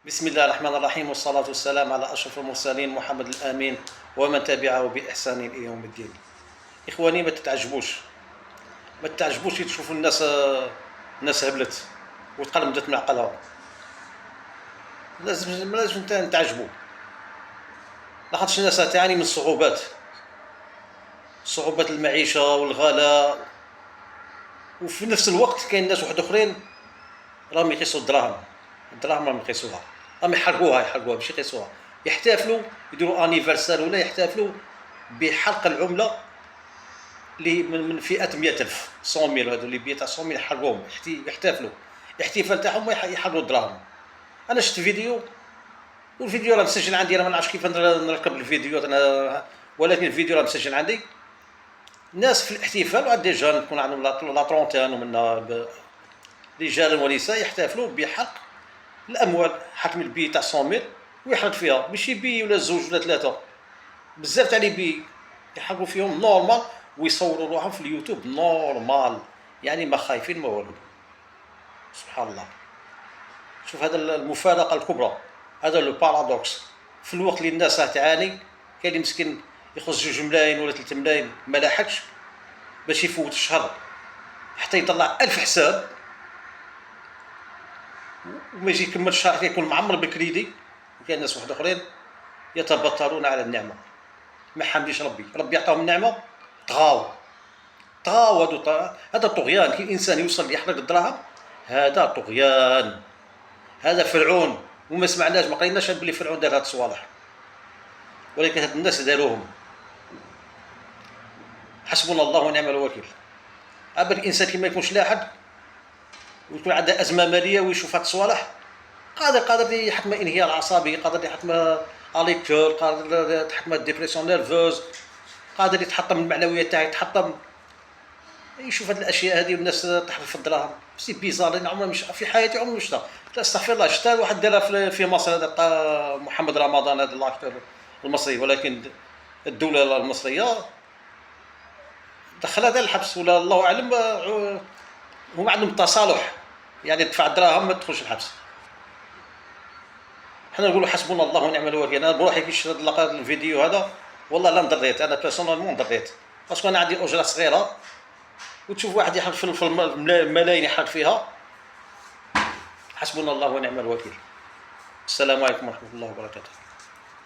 بسم الله الرحمن الرحيم، والصلاة والسلام على أشرف المرسلين محمد الأمين ومن تبعه بإحسان إلى يوم الدين. إخواني، ما تتعجبوش تشوفوا الناس هبلت وتقلمدت من عقلها. لازم نتعجبوا، لاخاطش الناس تعاني من صعوبات المعيشة والغلاء، وفي نفس الوقت كاين ناس واحد اخرين راهم يقيسوا الدراهم راهم يقيسوها، راهم يحرقوها ماشي يقيسوها. يحتفلوا، يديروا انيفرسال ولا يحتفلوا بحرق العمله اللي من فئه 100,000 100,000. هذو اللي بيتاع 100,000 يحرقوهم، يحتفلوا الاحتفال تاعهم يحرقوا الدراهم. انا شفت فيديو، والفيديو راه مسجل عندي، انا ما نعرفش كيف نركب الفيديو انا، ولكن الفيديو راه مسجل عندي. ناس في الاحتفال، وعاد ديجا نكون عندهم لا طرونتين ومنا رجال ونساء، يحتفلوا بحرق الاموال، حكم البي تاع 100,000 ويحرق فيها، ماشي بي ولا زوج ولا ثلاثه، بزاف تاع لي بي يحرقوا فيهم نورمال، ويصوروا روحهم في اليوتيوب نورمال، يعني ما خايفين ما والو. سبحان الله. شوف هذا المفارقه الكبرى، هذا لو بارادوكس. في الوقت اللي الناس تعاني، كاين اللي مسكين يخرج 2 ملايين ولا 3 ملايين ما لاحقش باش يفوت الشهر، حتى يطلع 1000 حساب وما يجي يكمل الشهر يكون معمر بالكريدي. وكاين ناس واحد اخرين يتبطرون على النعمه، ما حمديش ربي عطاهم النعمه، طغاو. هذا طغيان. كي الانسان يوصل يحرق الدراهم، هذا طغيان، هذا فرعون. وما سمعناش، ما قريناش بلي فرعون دار هاد الصوالح، ولكن هاد الناس داروهم. حسبنا الله ونعم الوكيل. أما الانسان كي ما يكونش لاحق ويكون عنده ازمه ماليه ويشوف هاد الصوالح، قادر يحكم انهيار عصبي، قادر يحكم اليكول، قادر يحكم ديبرسيون نيرفوز، قادر يتحطم المعنويات تاعي، يتحطم. يشوف هاد الاشياء هذه والناس تحرق في الدراهم، سي بيزار. انا عمري في حياتي عمري ما شفتها. استغفر الله، شتا واحد دارها في مصر، هذا محمد رمضان، هذا الاكتور المصري، ولكن الدوله المصريه دخلها دار الحبس، ولا الله اعلم. هما عندهم تصالح، يعني تدفع الدراهم ما تدخلش الحبس. حنا نقولوا حسبنا الله ونعم الوكيل. انا بروحي كي لقيت الفيديو هذا، والله لا انضريت، انا بيرسونيلمون انضريت، باسكو انا عندي اجره صغيره، وتشوف واحد يحرق في الملايين يحرق فيها. حسبنا الله ونعم الوكيل. السلام عليكم ورحمه الله وبركاته.